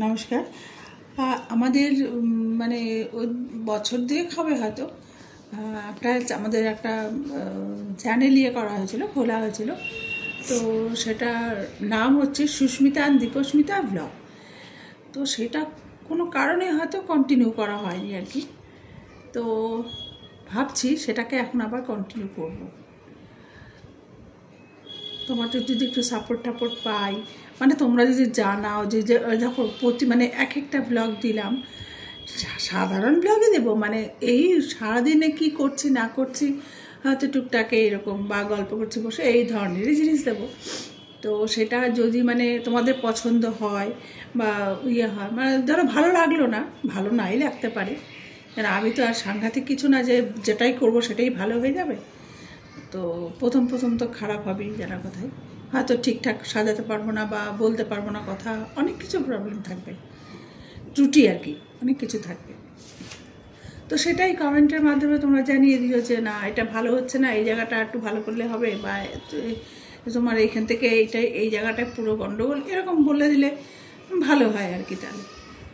নমস্কার। আমাদের মানে ওই বছর দুয়েক হবে হয়তো আমাদের একটা চ্যানেল করা হয়েছিল, খোলা হয়েছিল। তো সেটার নাম হচ্ছে সুস্মিতা অ্যান্ড দীপস্মিতা ব্লগ। তো সেটা কোনো কারণে হয়তো কন্টিনিউ করা হয়নি আর কি। তো ভাবছি সেটাকে এখন আবার কন্টিনিউ করব। তোমাদের যদি একটু সাপোর্ট পাই, মানে তোমরা যদি জানাও যে যখন মানে এক একটা ব্লগ দিলাম, সাধারণ ব্লগে দেবো, মানে এই সারাদিনে কি করছি না করছি হয়তো টুকটাকে এরকম বা গল্প করছি বসে এই ধরনেরই জিনিস দেবো। তো সেটা যদি মানে তোমাদের পছন্দ হয় বা হয়, মানে ধরো ভালো লাগলো না, ভালো নাই লাগতে পারে, কারণ আমি তো আর সাংঘাতিক কিছু না যে যেটাই করবো সেটাই ভালো হয়ে যাবে। তো প্রথম তো খারাপ হবেই জানার কথায়, হয়তো ঠিকঠাক সাজাতে পারবো না বা বলতে পারবো না, কথা অনেক কিছু প্রবলেম থাকবে, ত্রুটি আর কি, অনেক কিছু থাকবে। তো সেটাই কমেন্টের মাধ্যমে তোমরা জানিয়ে দিও যে না এটা ভালো হচ্ছে না, এই জায়গাটা একটু ভালো করলে হবে, বা তোমার এইখান থেকে এই জায়গাটায় পুরো গণ্ডগোল, এরকম বলে দিলে ভালো হয় আর কি। তাহলে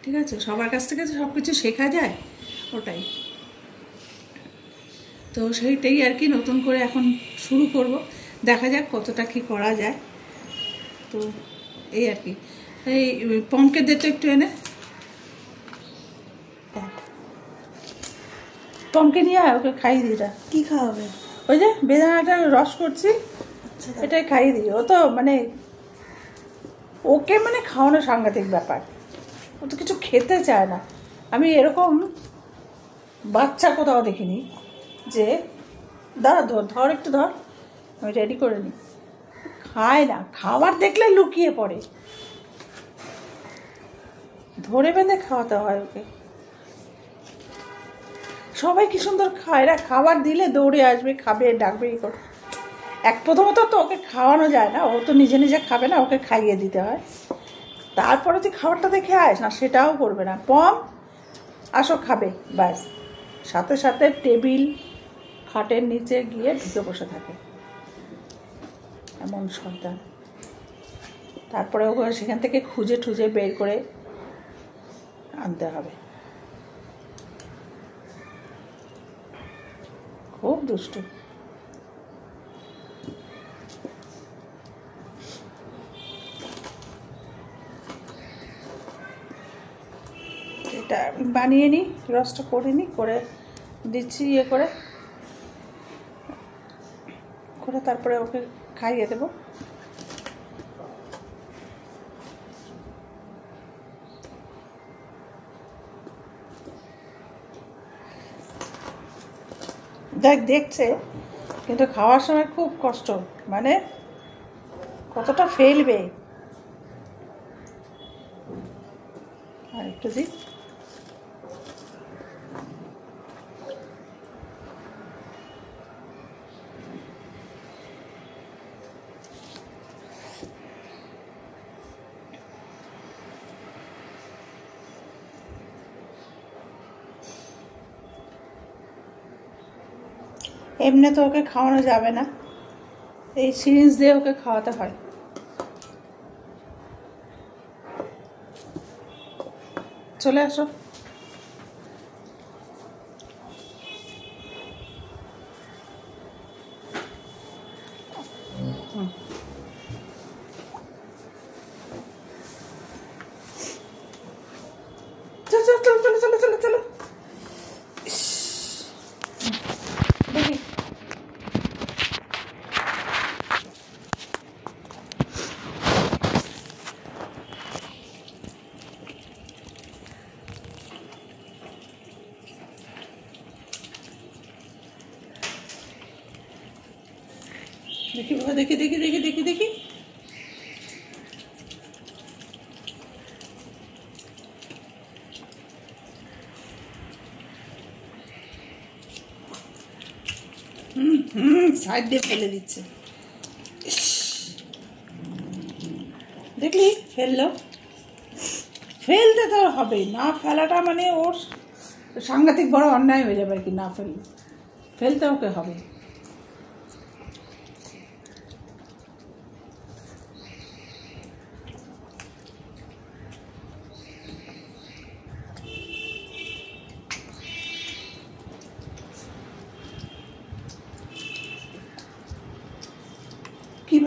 ঠিক আছে, সবার কাছ থেকে তো সব কিছু শেখা যায়, ওটাই। তো সেইটাই আর কি, নতুন করে এখন শুরু করব, দেখা যাক কতটা কি করা যায়। তো এই আর কি। এই পমকে দে তো একটু এনে, পমকে নিয়ে আয়, ওকে খাইয়ে দিই। কি খাওয়াবে? ওই যে বেদানাটা রস করছি, এটাই খাইয়ে দিই। ও তো মানে ওকে মানে খাওয়ানো সাংঘাতিক ব্যাপার, ও তো কিছু খেতে চায় না। আমি এরকম বাচ্চা কোথাও দেখিনি যে দাঁড়া ধর একটু ধর, আমি রেডি করে নিই। খায় না, খাবার দেখলে লুকিয়ে পড়ে, ধরে বেঁধে খাওয়াতে হয় ওকে। সবাই কি সুন্দর খায়, এরা খাবার দিলে দৌড়ে আসবে, খাবে, ডাকবে, ই করবে। প্রথমত তো ওকে খাওয়ানো যায় না, ও তো নিজে নিজে খাবে না, ওকে খাইয়ে দিতে হয়। তারপরে তুই খাবারটা দেখে আয় না, সেটাও করবে না। পম আসো খাবে, ব্যাস সাথে সাথে টেবিল খাটের নিচে গিয়ে ঢুকে বসে থাকে, এমন সন্তান। তারপরে ওকে সেখান থেকে খুঁজে ঠুজে বের করে আনতে হবে। খুব দুষ্টু। এটা বানিয়ে নিই, রসটা করে নিই, করে দিচ্ছি করে তারপরে ওকে খাইয়ে দেবো। দেখছে কিন্তু খাওয়ার সময় খুব কষ্ট, মানে কতটা ফেলবে। আর একটু দিই, এমনি তো ওকে খাওয়ানো যাবে না, এই সিরিঞ্জ দিয়ে ওকে খাওয়াতে হয়। চলে আসো। চলো চলো চলো চলো চলো চলো। দেখি দেখি বাবা, দেখি দেখি দেখি দেখি দেখি। সাইড দিয়ে ফেলে দিচ্ছে, দেখলি ফেললো। ফেলতে তো হবেই, না ফেলাটা মানে ওর সাংঘাতিক বড় অন্যায় হয়ে যাবে আর কি। না ফেলতে ওকে হবে।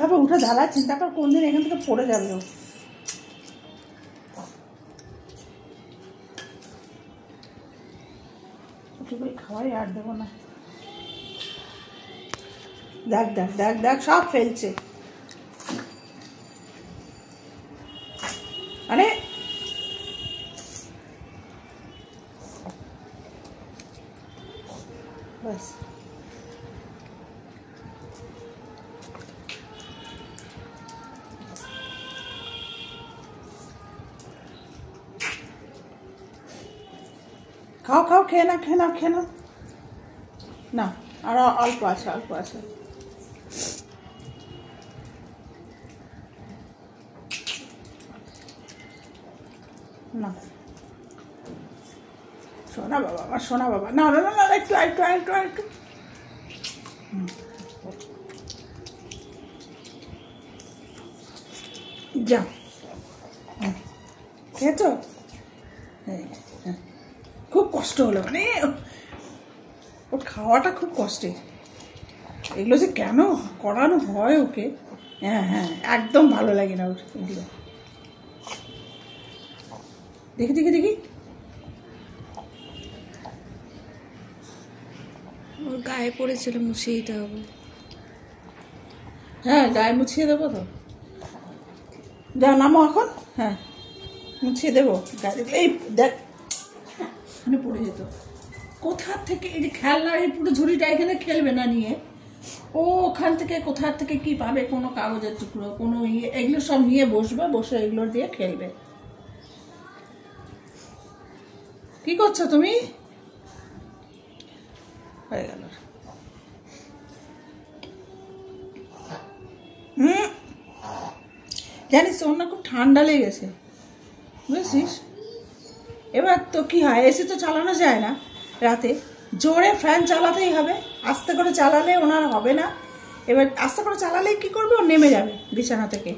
কীভাবে উঠে দাঁড়ায় চিন্তা কর, কোন দিন এখান থেকে পড়ে যাবে ও। খাওয়াই আর দেবো না। দেখ দেখ দেখ দেখ সব ফেলছে, মানে বাস। খাও খাও, খেয়ে না খেয়ে না খেয়ে না, না আর অল্প আছে অল্প আছে। না সোনা বাবা, আমার সোনা বাবা, না না না না, একটু একটু একটু একটু। যা খেয়েছো? খুব কষ্ট হলো, মানে ওর খাওয়াটা খুব কষ্টের। এগুলো যে কেন করানো হয় ওকে, হ্যাঁ হ্যাঁ একদম ভালো লাগে না ওর এগুলো। দেখি দেখি দেখি, ওর গায়ে পড়েছিল, মুছিয়ে দিতে হবে। হ্যাঁ গায়ে মুছিয়ে দেবো তো, যা নামো এখন, হ্যাঁ মুছিয়ে দেবো গায়ে। এই দেখ মানে পড়ে যেত কোথার থেকে, এই যে খেলনার এই পুরো ঝুড়িটা এখানে খেলবে না নিয়ে, ও ওখান থেকে কোথার থেকে কি পাবে, কোনো কাগজের টুকরো কোনো ইয়ে, এগুলো সব নিয়ে বসবে, বসে এগুলো দিয়ে খেলবে। কি করছো তুমি? হয়ে গেল। জানিস ওর না খুব ঠান্ডা লেগেছে, বুঝেছিস? এবার তো কি হয়, এসি তো চালানো যায় না রাতে, জোরে ফ্যান চালাতেই হবে, আস্তে করে চালালে ওনার হবে না। এবার আস্তে করে চালালে কি করবে, ও নেমে যাবে বিছানা থেকে,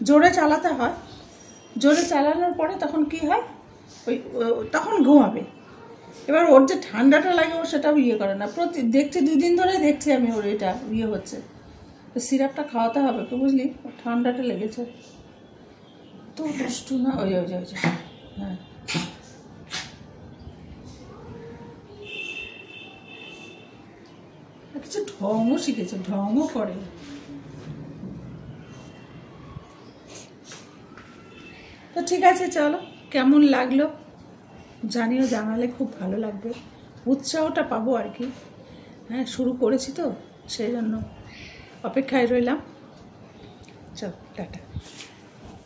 জোরে চালাতে হয়। জোরে চালানোর পরে তখন কি হয়, ওই তখন ঘুমাবে। এবার ওর যে ঠান্ডাটা লাগে ও সেটাও ইয়ে করে না, দেখছি 2 দিন ধরে দেখছি আমি ওর এটা ইয়ে হচ্ছে, তো সিরাপটা খাওয়াতে হবে তো, বুঝলি? ঠান্ডাটা লেগেছে তো, দুষ্টু না, ওই ওই ওই হ্যাঁ। কিছু ঢংও শিখেছে, ঢংও করে। তো ঠিক আছে, চলো, কেমন লাগলো জানিও, জানালে খুব ভালো লাগবে, উৎসাহটা পাবো আর কি। হ্যাঁ শুরু করেছি তো, সেই জন্য অপেক্ষায় রইলাম। চল টাটা।